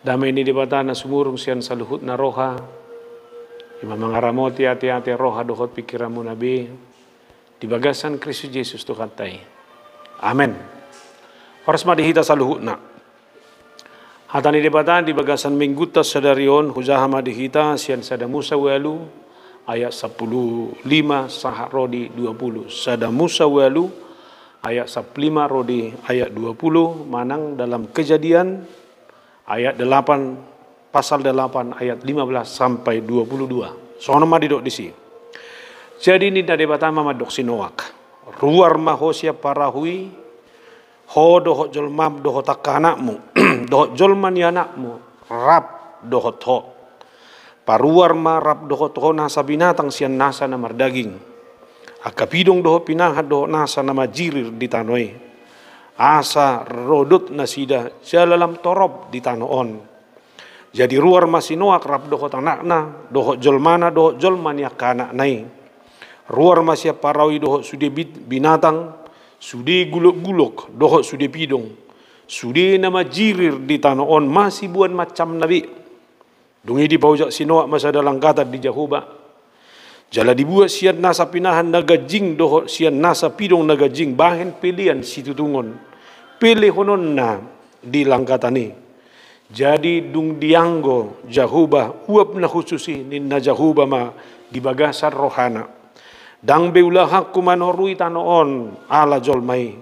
Damai ini di batana sumurung sian saluhut na roha. Ima mangaramoti hati-hati roha dohot pikiranmu nabi. Di bagasan Kristus Yesus tu katai. Amin. Horas madihita saluhut na. Hatani di batana di bagasan mingguta sadarion hujaha madihita sian sada Musa walu ayat 15 sahak rodi 20. Sada Musa walu ayat 15 rodi ayat 20 manang dalam Kejadian ayat 8 pasal 8 ayat 15 sampai 22. Sono madidok di sini. Jadi ini dari batama madok sinoak. Ruar mahosia parahui ho doho jolmam doho takanakmu doho jolman yanakmu rap doho ho. Paruar ma rap doho ho nasa binatang sian nasa namar daging. Akapidong doho pinahat doho nasa nama jirir di tanoi. Asa rodot nasida jalalam torob di tanoon. Jadi ruar masinoak rap doho tanakna doho jolmana doho jolman yakanak nai. Ruar masya parawi doho sude binatang sude gulok-gulok doho sude pidong. Sude nama jirir di tanoon masih buan macam nabi. Dungi di paujak sinoak masa dalang kata di Jahuba. Jala dibuat sian nasa pinahan naga jing doho sian nasa pidong naga jing bahen pilihan situ tungon. Pilih honon na di langkatani. Jadi dung dianggo Jahuba uap na khususi ninna Jahuba ma di bagasar rohana. Dang beulahak kumanorui tanoon ala jolmai.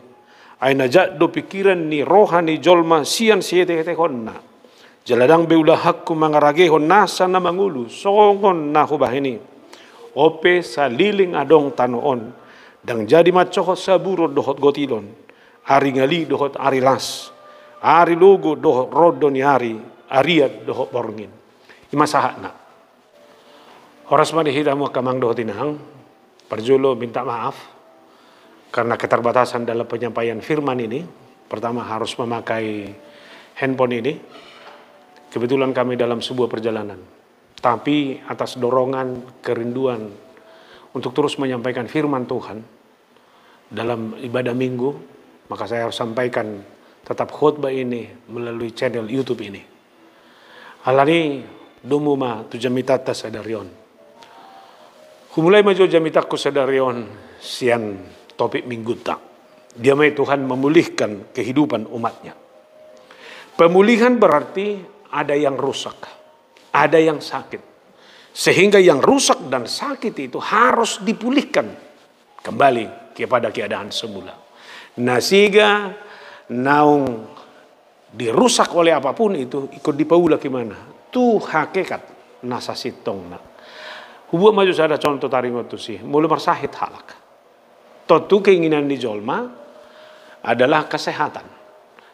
Ay najak do pikiran ni rohani jolma sian siete honna. Jaladang beulahak kumangaragehon nasa na mangulu songon na hubahini. Ope sa liling adong tanoon. Dang jadi macohot saburo dohot gotilon. Ari ngali dohot ari las. Ari logo dohot rodon yari. Ariat dohot borngin. Imasahat na. Horas madihita mo kamang dohot inahang. Parjulo minta maaf. Karena keterbatasan dalam penyampaian firman ini. Pertama harus memakai handphone ini. Kebetulan kami dalam sebuah perjalanan. Tapi atas dorongan, kerinduan untuk terus menyampaikan firman Tuhan dalam ibadah minggu, maka saya harus sampaikan tetap khutbah ini melalui channel YouTube ini. Alani dumuma tu jamitata sadarion. Humulai maju jamitakku sadarion sian topik minggu tak. Dia mai Tuhan memulihkan kehidupan umatnya. Pemulihan berarti ada yang rusak, ada yang sakit. Sehingga yang rusak dan sakit itu harus dipulihkan kembali kepada keadaan semula. Nasiga naung dirusak oleh apapun itu ikut dipaula gimana? Tu hakikat nasa sitong na. Hubuh maju sada contoh taringot tu sih. Mulu marsahit halak. Totu keinginan di jolma adalah kesehatan.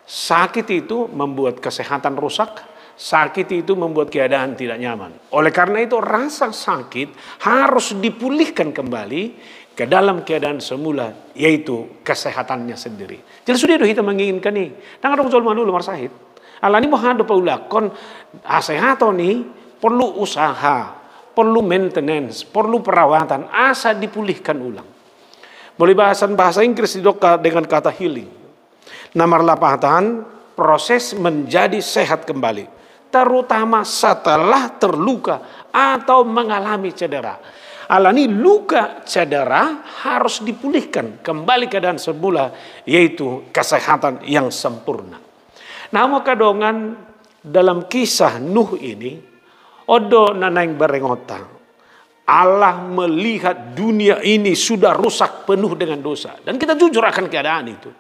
Sakit itu membuat kesehatan rusak. Sakit itu membuat keadaan tidak nyaman. Oleh karena itu rasa sakit harus dipulihkan kembali ke dalam keadaan semula, yaitu kesehatannya sendiri. Jadi sudah itu kita menginginkan nih. Nang dong jolma dulu marsahit. Alani mau hado paulakon asehaton nih perlu usaha, perlu maintenance, perlu perawatan, asa dipulihkan ulang. Boleh bahasa Inggris didokar dengan kata healing. Namar lapatan proses menjadi sehat kembali, terutama setelah terluka atau mengalami cedera. Alani luka cedera harus dipulihkan kembali keadaan semula, yaitu kesehatan yang sempurna. Namun kadongan dalam kisah Nuh ini, odo nanaing berengota. Allah melihat dunia ini sudah rusak penuh dengan dosa. Dan kita jujur akan keadaan itu.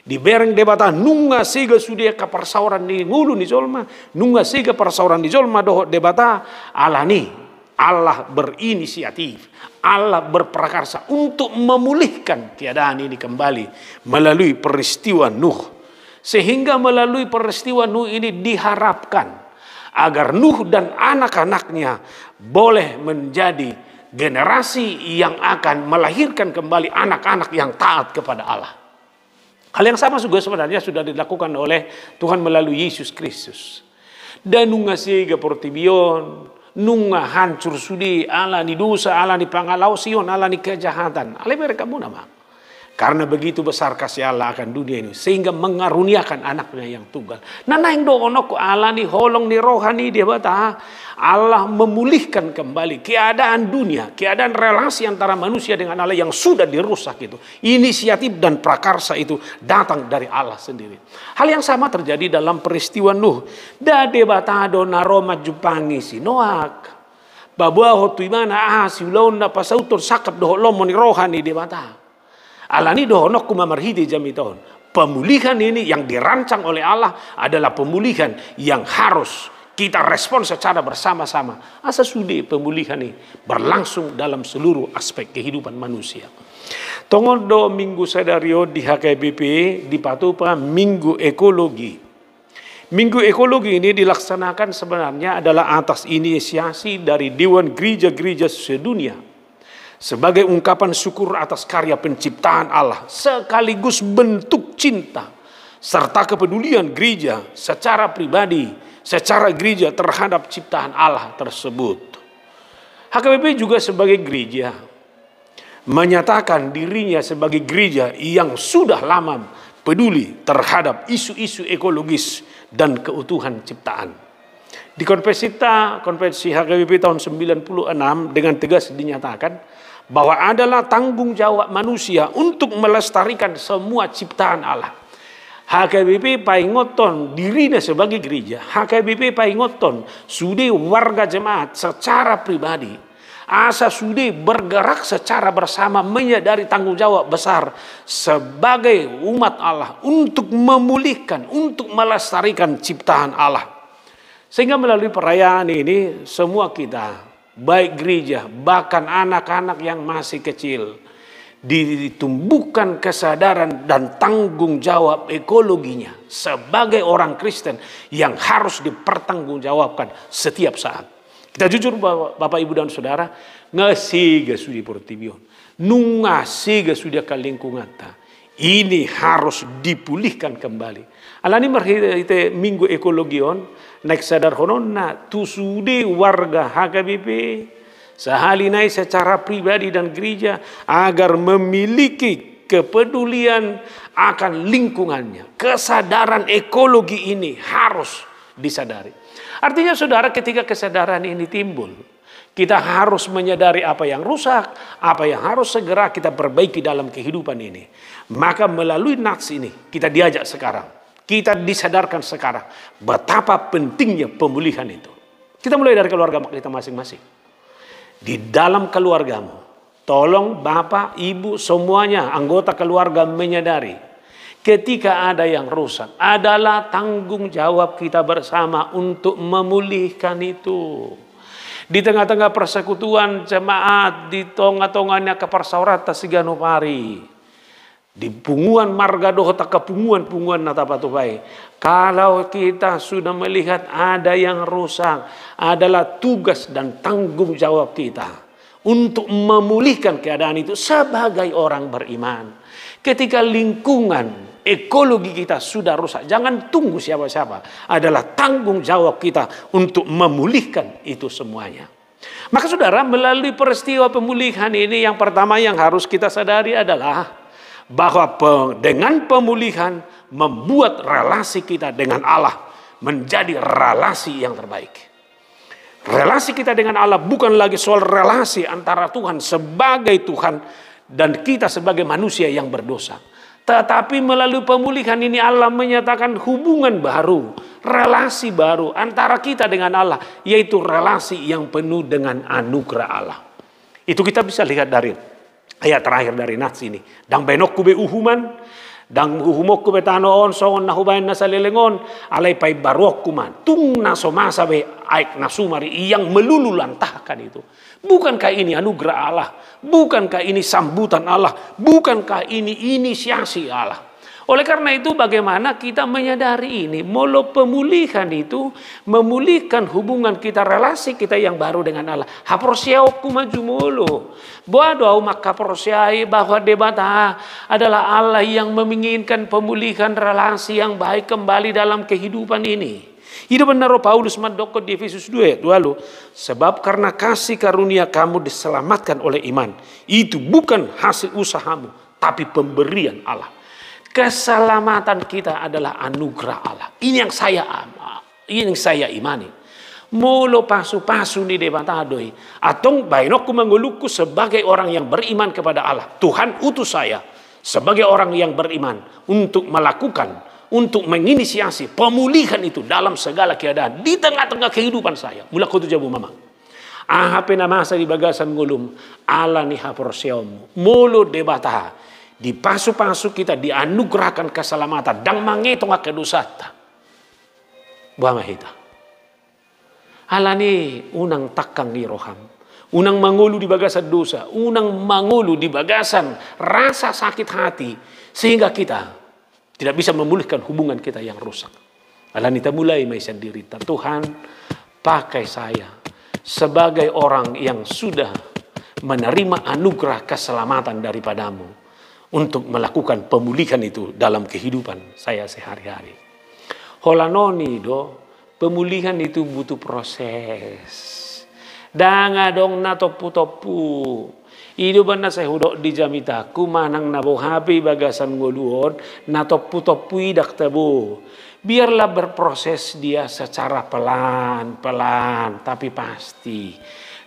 Di bereng debata nunga sega sudia kaparsauran di ngulu ni jolma. Nunga sega parsauran di jolma doho debata alani. Allah berinisiatif, Allah berprakarsa untuk memulihkan keadaan ini kembali melalui peristiwa Nuh. Sehingga melalui peristiwa Nuh ini diharapkan agar Nuh dan anak-anaknya boleh menjadi generasi yang akan melahirkan kembali anak-anak yang taat kepada Allah. Hal yang sama juga sebenarnya sudah dilakukan oleh Tuhan melalui Yesus Kristus. Dan nunga siga portibion, nunga hancur sudi ala ni dosa, ala ni pangalau sion, ala ni kejahatan. Ale mereka nama. Karena begitu besar kasih Allah akan dunia ini, sehingga mengaruniakan anaknya yang tunggal. Nah yang doonok Allah ni holong ni rohani dia bata. Allah memulihkan kembali keadaan dunia, keadaan relasi antara manusia dengan Allah yang sudah dirusak itu. Inisiatif dan prakarsa itu datang dari Allah sendiri. Hal yang sama terjadi dalam peristiwa Nuh. Dade bata do naroma jupangi si Noak. Babua hotu imana si ulaun na pasautor sakap do lomo ni rohani dia bata. Alani dohonok kumamarhidi jamiton. Pemulihan ini yang dirancang oleh Allah adalah pemulihan yang harus kita respon secara bersama-sama. Asa sudah pemulihan ini berlangsung dalam seluruh aspek kehidupan manusia. Tongon do minggu sadario di HKBP dipatupa minggu ekologi. Minggu ekologi ini dilaksanakan sebenarnya adalah atas inisiasi dari Dewan Gereja-Gereja sedunia. Sebagai ungkapan syukur atas karya penciptaan Allah, sekaligus bentuk cinta, serta kepedulian gereja secara pribadi, secara gereja terhadap ciptaan Allah tersebut. HKBP juga sebagai gereja, menyatakan dirinya sebagai gereja yang sudah lama peduli terhadap isu-isu ekologis dan keutuhan ciptaan. Di konvensi HKBP tahun 96 dengan tegas dinyatakan bahwa adalah tanggung jawab manusia untuk melestarikan semua ciptaan Allah. HKBP paingoton dirinya sebagai gereja, HKBP paingoton sudah warga jemaat secara pribadi, asa sudah bergerak secara bersama menyadari tanggung jawab besar sebagai umat Allah untuk memulihkan, untuk melestarikan ciptaan Allah. Sehingga melalui perayaan ini semua kita, baik gereja, bahkan anak-anak yang masih kecil, ditumbuhkan kesadaran dan tanggung jawab ekologinya sebagai orang Kristen yang harus dipertanggungjawabkan setiap saat. Kita jujur Bapak Ibu dan Saudara, ngasiga sudi portibion, nungasiga sudi kalingkungan ta. Ini harus dipulihkan kembali. Alani merhite minggu ekologion, naik sadar hononna tusude warga HKBP sehalinai secara pribadi dan gereja agar memiliki kepedulian akan lingkungannya. Kesadaran ekologi ini harus disadari. Artinya saudara, ketika kesadaran ini timbul, kita harus menyadari apa yang rusak, apa yang harus segera kita perbaiki dalam kehidupan ini. Maka melalui nats ini kita diajak sekarang, kita disadarkan sekarang betapa pentingnya pemulihan itu. Kita mulai dari keluarga kita masing-masing. Di dalam keluargamu, tolong bapak, ibu, semuanya anggota keluarga menyadari ketika ada yang rusak adalah tanggung jawab kita bersama untuk memulihkan itu. Di tengah-tengah persekutuan jemaat, di tengah-tengahnya kepersauratan siganupari, di punguan marga dohota kepunguan natapatupai. Kalau kita sudah melihat ada yang rusak, adalah tugas dan tanggung jawab kita untuk memulihkan keadaan itu sebagai orang beriman. Ketika lingkungan ekologi kita sudah rusak, jangan tunggu siapa-siapa. Adalah tanggung jawab kita untuk memulihkan itu semuanya. Maka saudara, melalui peristiwa pemulihan ini, yang pertama yang harus kita sadari adalah bahwa dengan pemulihan membuat relasi kita dengan Allah menjadi relasi yang terbaik. Relasi kita dengan Allah bukan lagi soal relasi antara Tuhan sebagai Tuhan dan kita sebagai manusia yang berdosa. Tetapi melalui pemulihan ini Allah menyatakan hubungan baru, relasi baru antara kita dengan Allah, yaitu relasi yang penuh dengan anugerah Allah. Itu kita bisa lihat dari ayat terakhir dari nats ini. Dang benokku be uhuman, dang uhumokku be tanoon songon nahubain nasalelengon, alay pay barokku man. Tung nasomasa be aik nasumari yang melululantahkan itu. Bukankah ini anugerah Allah? Bukankah ini sambutan Allah? Bukankah ini inisiasi Allah? Oleh karena itu bagaimana kita menyadari ini? Molo pemulihan itu memulihkan hubungan kita, relasi kita yang baru dengan Allah. Haprosiaoku maju mulu. Bodoh maka prosiai bahwa debata adalah Allah yang menginginkan pemulihan relasi yang baik kembali dalam kehidupan ini. Itu benar Paulus mandoko di Efesus 2 lalu, sebab karena kasih karunia kamu diselamatkan oleh iman, itu bukan hasil usahamu, tapi pemberian Allah. Keselamatan kita adalah anugerah Allah. Ini yang saya imani. Molo pasu-pasu di debatadoi. Atau bainokku menguluku sebagai orang yang beriman kepada Allah. Tuhan utus saya sebagai orang yang beriman untuk melakukan, untuk menginisiasi pemulihan itu dalam segala keadaan di tengah-tengah kehidupan saya. Mula kutu jabu mama. Ahape namasa di bagasan ngulum ala ni haporsiom. Molo debata. Di pasu-pasu kita dianugerahkan keselamatan dan mangetong kedusata. Buah mahita. Alani unang takang ni roham. Unang mangulu di bagasan dosa. Unang mangulu di bagasan rasa sakit hati. Sehingga kita tidak bisa memulihkan hubungan kita yang rusak. Alani kita mulai maisan diri. Tuhan pakai saya sebagai orang yang sudah menerima anugerah keselamatan daripadamu. Untuk melakukan pemulihan itu dalam kehidupan saya sehari-hari. Holanoni do. Pemulihan itu butuh proses. Danga dong na topu-topu. Hidupan na saya hudok di jamita. Kumanang nabo habi bagasan nguluon. Na topu-topu idak tabo. Biarlah berproses dia secara pelan-pelan. Tapi pasti.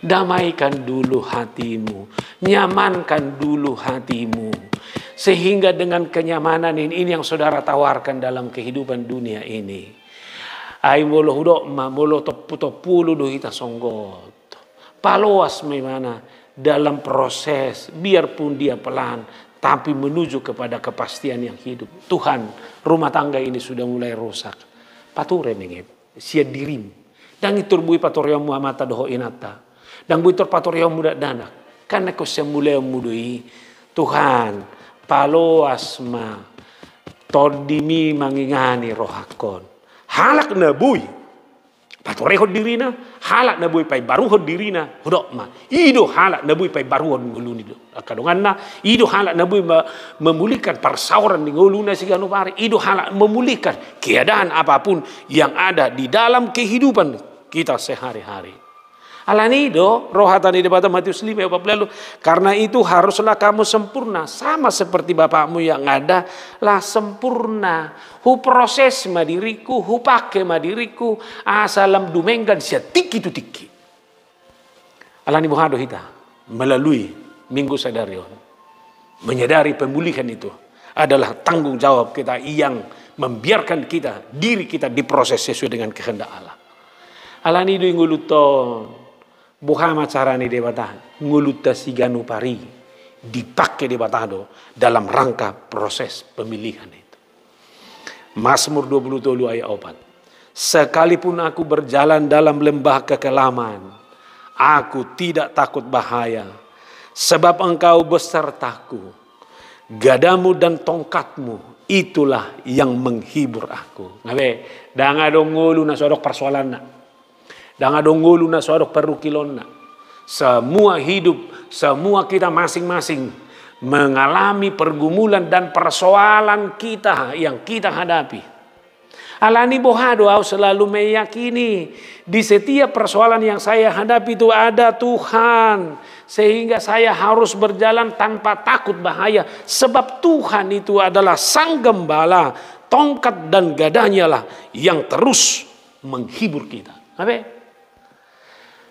Damaikan dulu hatimu. Nyamankan dulu hatimu. Sehingga dengan kenyamanan ini yang saudara tawarkan dalam kehidupan dunia ini. Ay molo hudok ma molo topu-topu do kita songgot. Paloas memana dalam proses biarpun dia pelan tapi menuju kepada kepastian yang hidup. Tuhan, rumah tangga ini sudah mulai rusak. Pature mengep sia dirim. Dan itur bui patoriam muamata doho inata. Dan bui itur patoriam muda danak. Karena ko semulai mudui Tuhan, paloas ma todimi mangingani rohakon. Halak na buy patorehod dirina, halak na buy pay baruhod dirina, hudok ma. Ido halak na buy pay baruhod nguluni do. Kadongan na, ido halak na buy memulihkan persauran di nguluna sigano pare. Ido halak memulihkan keadaan apapun yang ada di dalam kehidupan kita sehari-hari. Alanido, rohatani debata Matius 5 lalu. Karena itu haruslah kamu sempurna. Sama seperti Bapakmu yang ada lah sempurna. Hu proses madiriku, hu pake madiriku. Asalam dumenggan sia tiki tu tiki. Alani buhado hita. Melalui minggu sadarion. Menyadari pemulihan itu adalah tanggung jawab kita yang membiarkan kita, diri kita diproses sesuai dengan kehendak Allah. Alani do nguluton. Buhama carani debata nguluta siganu pari dipakai debatado dalam rangka proses pemilihan itu. Mazmur 27 ayat 4. Sekalipun aku berjalan dalam lembah kekelaman, aku tidak takut bahaya, sebab engkau besertaku. Gadamu dan tongkatmu itulah yang menghibur aku. Ngabe, dangadong ngulu na sodok persoalan na. Dan adongolu na suadok perukilon na. Semua hidup, semua kita masing-masing mengalami pergumulan dan persoalan kita yang kita hadapi. Alani bohado aku selalu meyakini di setiap persoalan yang saya hadapi itu ada Tuhan. Sehingga saya harus berjalan tanpa takut bahaya. Sebab Tuhan itu adalah sang gembala, tongkat dan gadanya lah yang terus menghibur kita. Apa?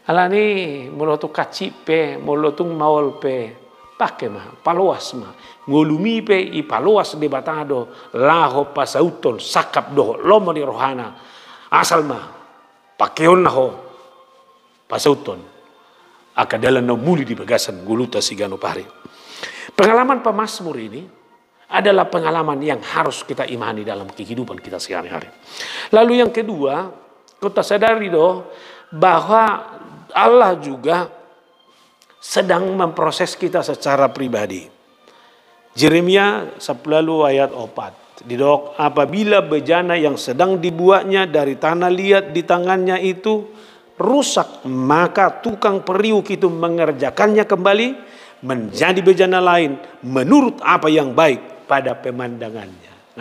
Alani molotu kacipe, molotung maol pe, pakai mah, paloas mah, ngolumi pe I paloas debatado, laho pasauton, sakap doh, lomo di rohana, asal mah, pakeon naho, pasauton, akadalan no muli di bagasan guluta sigano pare. Pengalaman pemazmur ini adalah pengalaman yang harus kita imani dalam kehidupan kita sehari-hari. Lalu yang kedua, kita sadari doh bahwa Allah juga sedang memproses kita secara pribadi. Jeremia 10 ayat 4. Didok, apabila bejana yang sedang dibuatnya dari tanah liat di tangannya itu rusak, maka tukang periuk itu mengerjakannya kembali menjadi bejana lain menurut apa yang baik pada pemandangannya.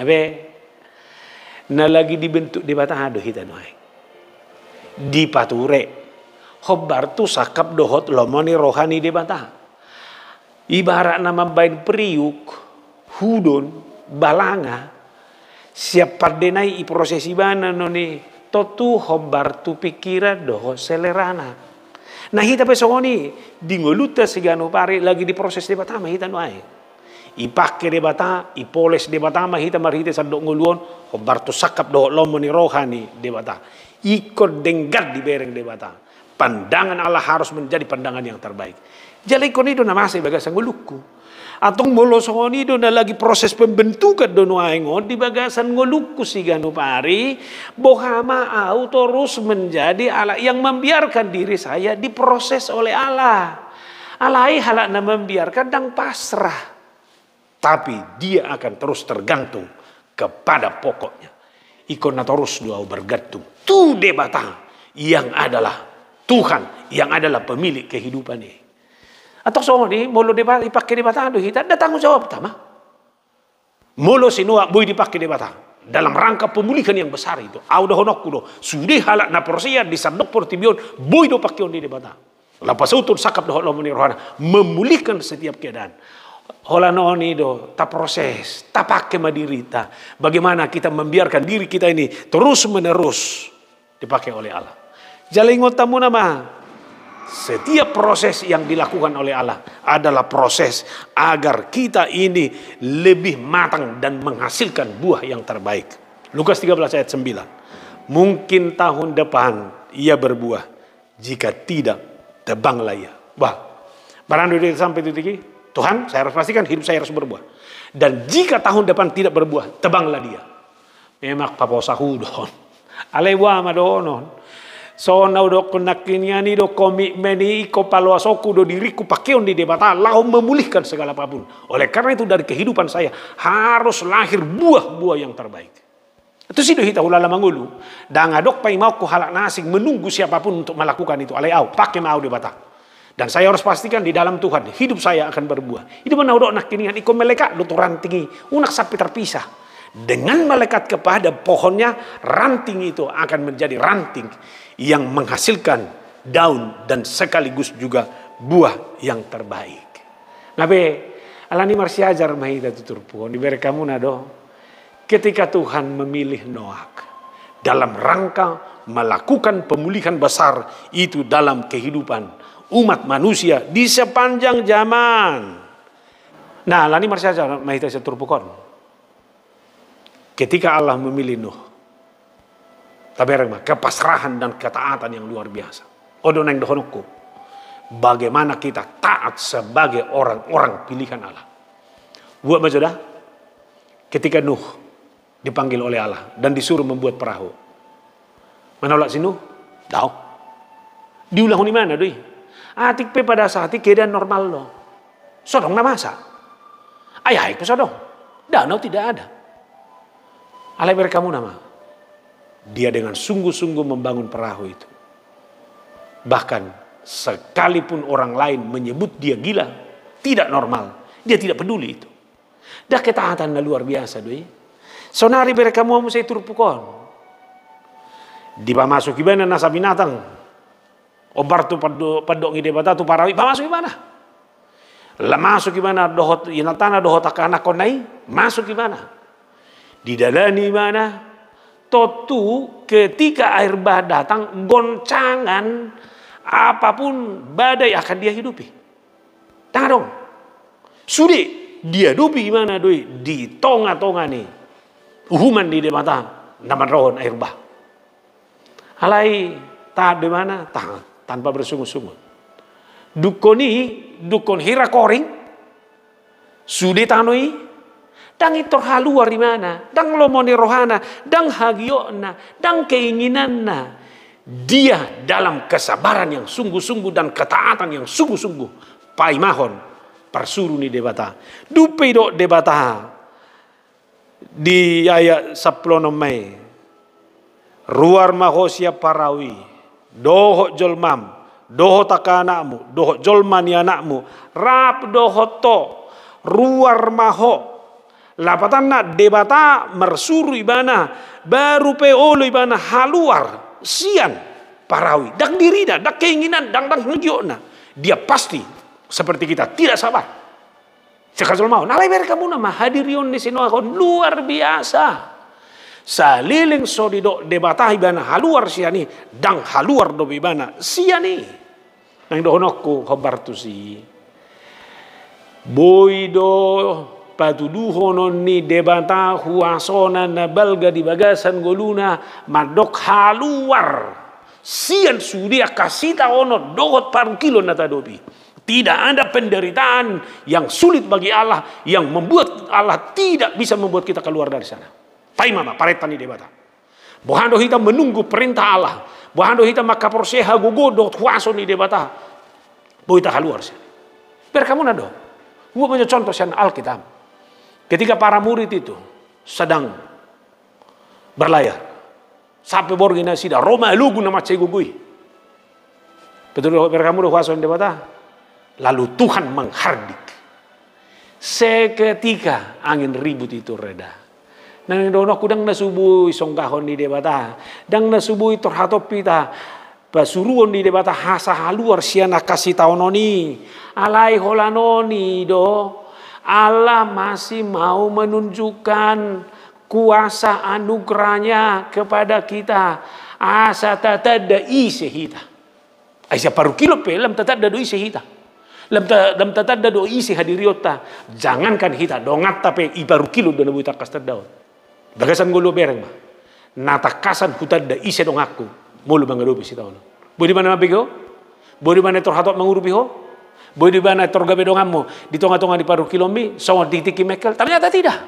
Nah lagi dibentuk di batahado hitanoy. Di pature. Khobar tu sakap dohot lomoni rohani debata. Ibarat nama bain periuk hudon, balanga, siap pardenai i prosesi bana noni, totu hobar tu pikira doho selerana. Nah hita pesoni dingoluta sigano pare lagi di proses debatama hita nuai. Ipake debata, ipoles debatama hita marhita sadok nguluon hobar tu sakap doho lomo ni rohani debata. Ikut denggat di bereng debata. Pandangan Allah harus menjadi pandangan yang terbaik. Jadi kon itu nama saya bagasan ngulukku. Atau molosoni do na lagi proses pembentukan dono aingon di bagasan ngolukku sigano pari bohama au terus menjadi Allah yang membiarkan diri saya diproses oleh Allah. Alai halak na membiarkan dang pasrah. Tapi dia akan terus tergantung kepada pokoknya. Ikon na terus doa bergantung. Tu debata yang adalah Tuhan yang adalah pemilik kehidupan ini. Atau soal ini molo debat dipakai debata do kita ada tanggung jawab pertama. Molo sinua boy dipakai debata dalam rangka pemulihan yang besar itu. Au do honokku do sudah halak na prosia di sadok portibion boy do pakai on di debata. Lapas utun sakap do holomoni rohana memulihkan setiap keadaan. Holano ini do ta proses, ta pakai madirita. Bagaimana kita membiarkan diri kita ini terus menerus dipakai oleh Allah. Jalingot tamu nama. Setiap proses yang dilakukan oleh Allah adalah proses agar kita ini lebih matang dan menghasilkan buah yang terbaik. Lukas 13 ayat 9. Mungkin tahun depan ia berbuah, jika tidak tebanglah ia. Wah, barang dia sampai titik ini, Tuhan saya harus pastikan hidup saya harus berbuah. Dan jika tahun depan tidak berbuah, tebanglah dia. Memang paposahudon. Alewa madonon. So na do konakinyani do komitmeni ko paloasoku do diriku pakeon di debata lau memulihkan segala apapun. Oleh karena itu dari kehidupan saya harus lahir buah-buah yang terbaik. Itu sih do hita ulala mangulu. Dan ngadok pai mau ku halak nasing menunggu siapapun untuk melakukan itu. Alai au pakai mau debata. Dan saya harus pastikan di dalam Tuhan hidup saya akan berbuah. Itu mana do nakinian iko melekat do rantingi unak sapi terpisah. Dengan melekat kepada pohonnya, ranting itu akan menjadi ranting yang menghasilkan daun dan sekaligus juga buah yang terbaik. Ngabe alani marsiajar mahita tutur puon diberi kamu nado. Ketika Tuhan memilih Noah dalam rangka melakukan pemulihan besar itu dalam kehidupan umat manusia di sepanjang zaman. Nah, alani marsiajar mahita tutur puon. Ketika Allah memilih Nuh, taberang kepasrahan dan ketaatan yang luar biasa. Odo neng dohonokku, bagaimana kita taat sebagai orang-orang pilihan Allah. Buat majodah, ketika Nuh dipanggil oleh Allah dan disuruh membuat perahu, menolak si Nuh, tahu? Diulang di mana doi? Atik pe pada saat itu keadaan normal lo, sodong na masa, ayah itu sodong, danau tidak ada. Alai berkamu nama. Dia dengan sungguh-sungguh membangun perahu itu. Bahkan sekalipun orang lain menyebut dia gila, tidak normal, dia tidak peduli itu. Dah ketaatan luar biasa doi. Sonari berkamu mau saya turpukon. Di masuk gimana nasa binatang. Obar tu padok ngide bata tu parawi, masuk gimana? Lah masuk gimana dohot inatana dohot akana konai, masuk gimana? Didalani mana? Totu ketika air bah datang, goncangan apapun badai akan dia hidupi. Tengah dong. Sudi dia hidupi gimana doi? Di tonga-tonga nih. Uhuman di mata naman rohon air bah. Halai tak di mana? Tanpa bersungut-sungut. Dukon hira koring. Sudi tanoi. Dang itu haluar di mana? Dang lomoni rohana, dang hagiona, dang keinginanna. Dia dalam kesabaran yang sungguh-sungguh dan ketaatan yang sungguh-sungguh. Paimahon persuruh ni debata. Dupe do debata. Di ayat 10 Mei. Ruar mahosia parawi. Doho jolmam. Doho takanakmu. Doho jolmani anakmu. Rap doho to. Ruar maho. Lapatan nak debata mersuru ibana baru peolo ibana haluar sian parawi dak diri dak keinginan dang ngegiona dia pasti seperti kita tidak sabar Sekasol mau. Nalai beri kamu nama hadirion di sini luar biasa. Saliling so di do debatahi bana haluar siani dang haluar do bibana siani. Nang dohonokku khobar tu si. Boido patuduhonon ni debata huasona na balga di bagasan goluna madok haluar. Sian sudia kasita ono dohot paru kilo nata dobi. Tidak ada penderitaan yang sulit bagi Allah yang membuat Allah tidak bisa membuat kita keluar dari sana. Paimama paretan di debata. Bohando kita menunggu perintah Allah. Bohando kita maka porseha gogodot huaso di debata. Boita keluar sini. Biar kamu nado. Gua punya contoh sian Alkitab. Ketika para murid itu sedang berlayar. Sampai borgina sida Roma lugu nama cegugui. Betul biar kamu do huaso di debata. Lalu Tuhan menghardik. Seketika angin ribut itu reda. Nang dono kudang nasubui songgahon di debata. Dang nasubui terhatop pita. Basuruon di debata hasa haluar siana kasih taononi. Alai holanoni do. Allah masih mau menunjukkan kuasa anugerahnya kepada kita. Asa tatada isehita. Aisyah paru kilo pelam tatada do isehita. Lam tatadda do isi hadiriota. Jangankan hita dongat tapi ibaru kilo do nabuita kastar daun. Bagasan golo bereng mah. Natakasan hutadda isi dong aku. Mulu bangga dobi si taon. Bodi mana mabigo? Bodi mana torhatot mangurupi ho? Bodi mana torgabe dongammo di tonga-tonga di paru kilo mi songot ditiki mekel. Ternyata tidak.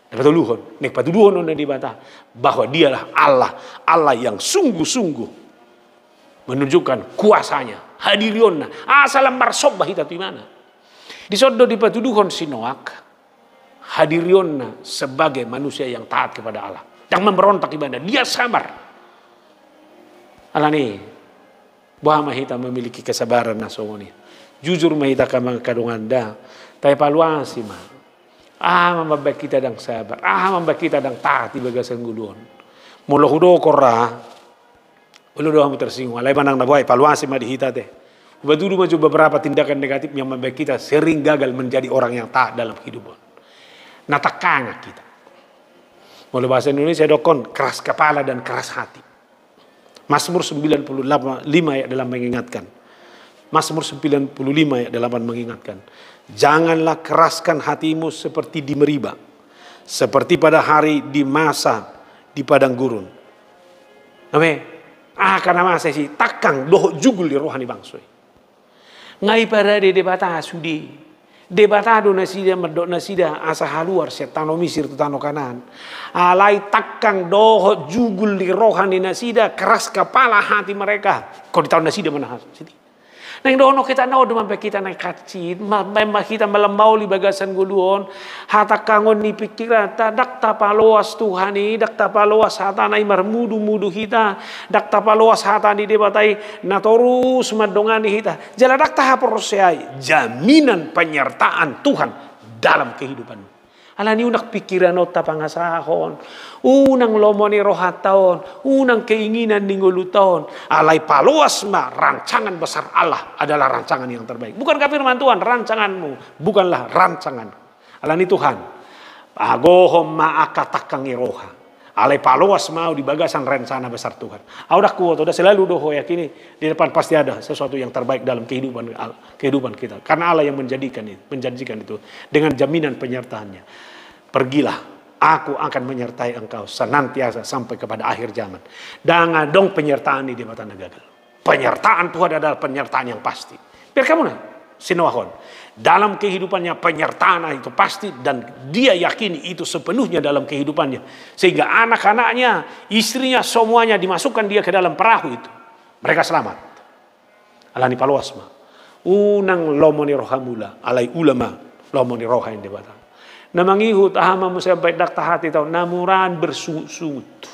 Dapat luhon, nek patuduhon di bata bahwa dialah Allah yang sungguh-sungguh menunjukkan kuasanya. Hadirionna asalam marsobah hita tu mana disodo di patuduhon sinoak hadirionna sebagai manusia yang taat kepada Allah yang memberontak ibadah dia sabar alani bahwa hita memiliki kesabaran nasongoni jujur mahita kamang kadunganda tay paluasi mah mambak kita dang sabar mambak kita dang taat di bagasan guluon molo hudo korra Ulu doang tersinggung. Alai manang nabuai paluasi mah dihita teh. Dulu maju beberapa tindakan negatif yang membuat kita sering gagal menjadi orang yang taat dalam kehidupan. Natakanga kita. Mulai bahasa Indonesia dokon keras kepala dan keras hati. Mazmur 95 ayat dalam mengingatkan. Mazmur 95 ayat dalam mengingatkan. Janganlah keraskan hatimu seperti di Meriba. Seperti pada hari di masa di padang gurun. Amin. Karena masa si takang doh jugul di rohani bangsoi. Ngai pada de debata sudi. Debata do nasida merdok nasida asa haluar setano misir tutano kanan. Alai takang doh jugul di rohani nasida keras kepala hati mereka. Kau di tahun nasida mana sini? Nang dono kita nau do mampe kita naik kacit, mampe kita melembau li bagasan guluon, hata kangon ni pikiran dak tapaloas Tuhani, dak tapaloas hata na imar mudu kita, dak tapaloas hata ni debatai na torus madongani kita. Jala dak tahaporseai jaminan penyertaan Tuhan dalam kehidupanmu. Alani unak pikiran o tapangasahon, unang lomoni rohataon, unang keinginan ninggulutaon. Alai paluas ma rancangan besar Allah adalah rancangan yang terbaik. Bukankah firman Tuhan rancanganmu bukanlah rancangan. Alani Tuhan, agohom ma akatakang iroha. Alai paluas mau di bagasan rencana besar Tuhan. Udah kuat, udah selalu doho yakini di depan pasti ada sesuatu yang terbaik dalam kehidupan kita. Karena Allah yang menjanjikan itu dengan jaminan penyertaannya. Pergilah, aku akan menyertai engkau senantiasa sampai kepada akhir zaman. Dan dong penyertaan di mata gagal. Penyertaan Tuhan adalah penyertaan yang pasti. Biar kamu nah, sinawahon. Dalam kehidupannya penyertaan itu pasti dan dia yakini itu sepenuhnya dalam kehidupannya. Sehingga anak-anaknya, istrinya, semuanya dimasukkan dia ke dalam perahu itu. Mereka selamat. Alani paluasma. Unang lomoni rohamula. Alai ulama lomoni roha yang dibata. Namangihut ahama musabay dak tahati tau. Namuran bersungut.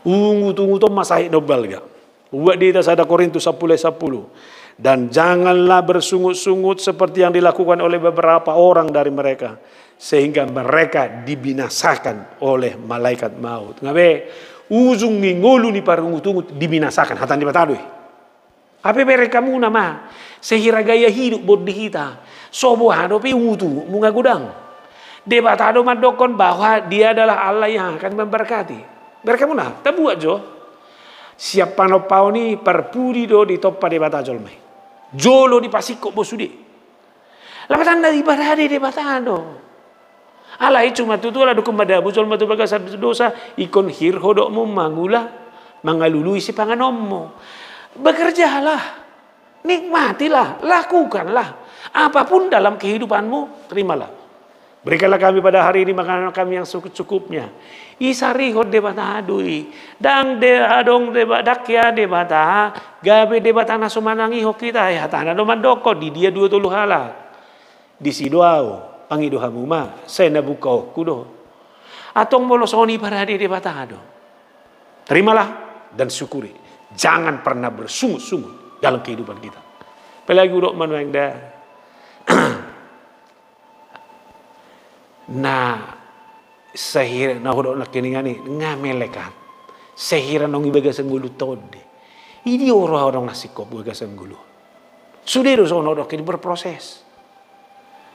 Ungut-ungutom masahit dobal ga. Uwa dita sada Korintus 10:10. Dan janganlah bersungut-sungut seperti yang dilakukan oleh beberapa orang dari mereka. Sehingga mereka dibinasakan oleh malaikat maut. Ngabe, ujung ngingulu ni parungut-ungut dibinasakan. Hatan di batadui. Apa mereka muna ma? Sehingga gaya hidup bodi kita. Sobo hado pi utu munga gudang. Debatado madokon bahwa dia adalah Allah yang akan memberkati. Mereka muna, tabuat jo. Siapa no pau ni perpudi do di toppa debatado mai. Jolo di pasiko bosudi. Lapatan dari ibadah debatado. Alai cuma tutu ala dukum madabu jol matu bagasar dosa ikon hirho do mo mangula mangalului si panganommo. Bekerjalah. Nikmatilah, lakukanlah. Apapun dalam kehidupanmu, terimalah. Berikanlah kami pada hari ini makanan kami yang cukupnya. Isarihod debata adui. Dang de adong debadak ya debata. Gabe debata na sumanangi ho kita. Ya tanah doman doko di dia 20 hala. Di sidoao pangido hamuma. Saya nabuka kudo. Atong molosoni para di debata ado. Terimalah dan syukuri. Jangan pernah bersungut-sungut dalam kehidupan kita. Pelagi urok manuang dah. Nah, sehira na hodok nak kiningani ngamelekat. Sehira nong ibagasan gulu tode. Ini orang-orang nasikop ibagasan gulu. Sudah do sono dok ini berproses.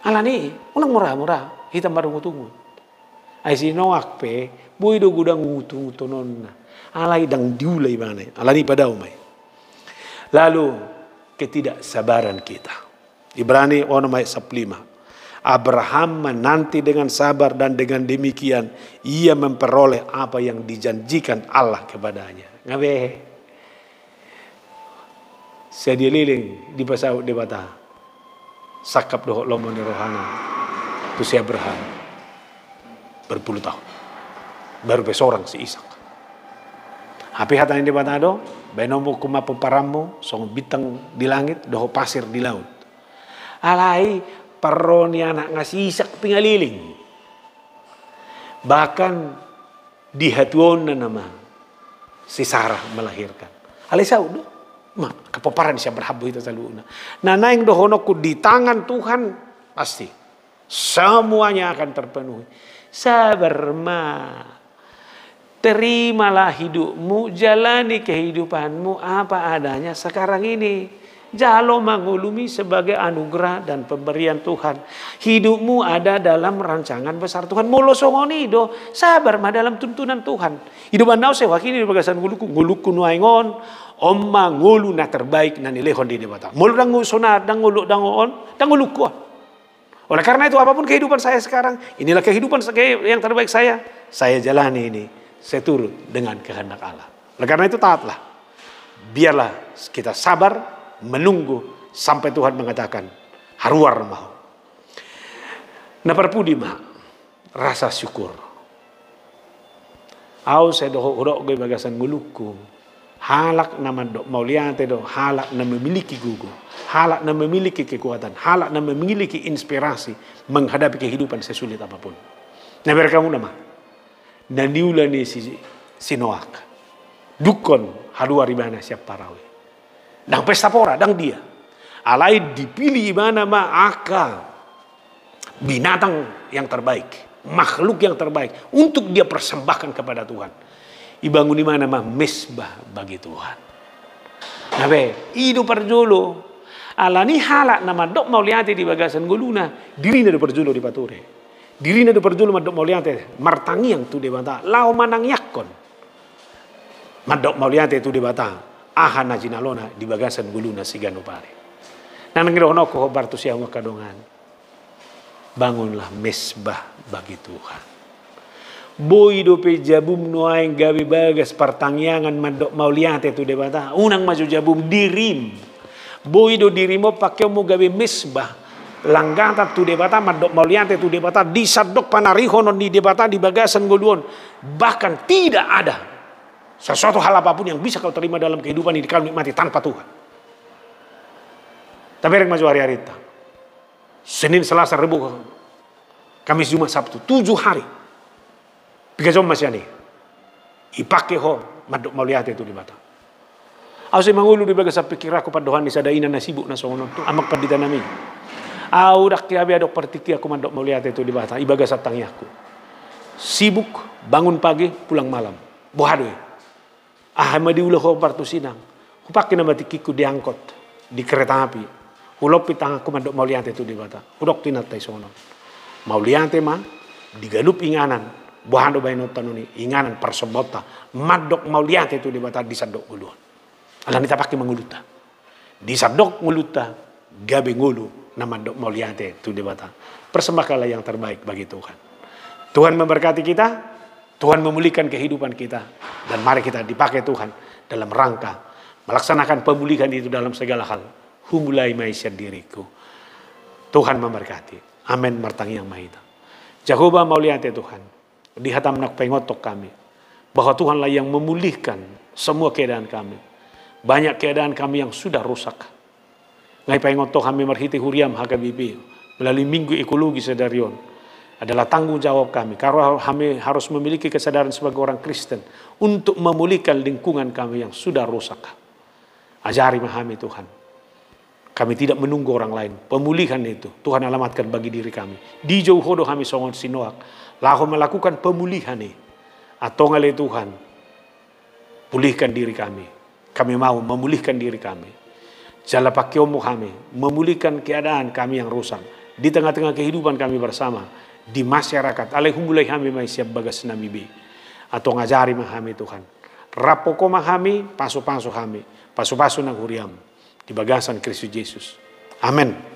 Alani unang murah-murah hitam baru ngutungun. Ai si noak pe boy do gudang ngutung nonna. Alai dang diulai mana. Alani padau mai. Lalu ketidaksabaran kita. Ibrani 1:5. Abraham menanti dengan sabar dan dengan demikian ia memperoleh apa yang dijanjikan Allah kepadanya. Ngabe? Saya dililing di pasau di bata. Sakap doh lomoni rohana. Itu si Abraham. Berpuluh tahun. Baru besorang si Ishak. Hapi hatan di bata do, benomo kuma peparamu, song bintang di langit, doh pasir di laut. Alai peroni anak ngasih Ishak pingaliling. Bahkan di hatuon na nama si Sarah melahirkan. Alisa udah, kepaparan siya berhabu itu selalu. Nah naing dohonokku di tangan Tuhan pasti semuanya akan terpenuhi. Sabar ma, terimalah hidupmu, jalani kehidupanmu apa adanya sekarang ini. Jalo mangulumi sebagai anugerah dan pemberian Tuhan. Hidupmu ada dalam rancangan besar Tuhan. Molo songoni do sabar mah dalam tuntunan Tuhan. Hidup andau sewa kini di bagasan nguluku nuaingon. Omma ngulu na terbaik na nilehon di debata. Molo dang ngusona dang ngulu dang on dang nguluku. Oleh karena itu apapun kehidupan saya sekarang, inilah kehidupan yang terbaik saya jalani ini. Saya turut dengan kehendak Allah. Oleh karena itu taatlah. Biarlah kita sabar menunggu sampai Tuhan mengatakan haruar mau. Na perpudi mah rasa syukur. Au saya doh urok gue bagasan nguluku. Halak nama dok mauliante do halak na memiliki gugu. Halak na memiliki kekuatan. Halak na memiliki inspirasi menghadapi kehidupan sesulit apapun. Nah berkamu nama. Na niulani si Noak. Dukon haruar ibana siap parawe. Dang pesta pora, dang dia. Alai dipilih mana ma akal. Binatang yang terbaik. Makhluk yang terbaik. Untuk dia persembahkan kepada Tuhan. Ibangun di mana ma mesbah bagi Tuhan. Nabe, hidup perjolo. Alani halak nama dok mau lihat di bagasan guluna. Diri na perjolo di pature. Diri na perjolo ma dok mau lihat. Martangi yang tu debata. Lau manang yakon. Ma dok mau lihat itu debata. Aha na jinalona di bagasan guluna si ganupare. Nang ngirono ko bartu siya kadongan. Bangunlah mesbah bagi Tuhan. Boy do pe jabum noaing gawi bagas pertangyangan mandok mauliate tu debata. Unang maju jabum dirim. Boy do dirimo pakai mo gawi mesbah. Langgata tu debata mandok mauliate tu debata disadok panarihonon di debata di bagasan guluon. Bahkan tidak ada sesuatu hal apapun yang bisa kau terima dalam kehidupan ini kau nikmati tanpa Tuhan. Tapi yang maju hari-hari itu. Senin, Selasa, Rabu, Kamis, Jumat, Sabtu. 7 hari. 3 jam masih ani. Ipake ho madok mauliate itu di mata. Aku sih mangulu di bagas pikir aku padohan di sadaina na sibuk na songon tu amak pandita nami. Au dak kiabe adok partiki aku madok mauliate itu di mata. Ibagas tangi aku. Sibuk bangun pagi pulang malam. Bohadoi. Madi ulah ko partu sinang. Kupake na matikiku diangkot di kereta api. Ulop pitang aku mandok mauliante tu di bata. Udok tinatay sono. Mauliante ma digalup inganan. Buhan do bayno tanuni inganan persebota. Madok mauliante tu di bata disadok guluan. Alam kita pakai menguluta. Disadok nguluta gabe ngulu na mandok mauliante tu di bata. Persembahkanlah yang terbaik bagi Tuhan. Tuhan memberkati kita. Tuhan memulihkan kehidupan kita. Dan mari kita dipakai Tuhan dalam rangka melaksanakan pemulihan itu dalam segala hal. Humulai maisya diriku. Tuhan memberkati. Amin martang yang mahita. Jehovah mauliante Tuhan. Dihatam nak pengotok kami. Bahwa Tuhanlah yang memulihkan semua keadaan kami. Banyak keadaan kami yang sudah rusak. Ngai pengotok kami merhiti huriam hakabibi. Melalui minggu ekologi sedarion. Adalah tanggung jawab kami. Karena kami harus memiliki kesadaran sebagai orang Kristen. Untuk memulihkan lingkungan kami yang sudah rusak. Ajari memahami Tuhan. Kami tidak menunggu orang lain. Pemulihan itu Tuhan alamatkan bagi diri kami. Di jauh hodo kami songon sinoak. Lalu melakukan pemulihan ini. Atau ngale Tuhan. Pulihkan diri kami. Kami mau memulihkan diri kami. Jala pakiomu kami. Memulihkan keadaan kami yang rusak. Di tengah-tengah kehidupan kami bersama. Di masyarakat. Alehumulai kami siap bagas namibi. Atau ngajari mahami Tuhan. Rapoko mahami. Pasu-pasu kami. Pasu-pasu nang huriam. Di bagasan Kristus Yesus. Amin.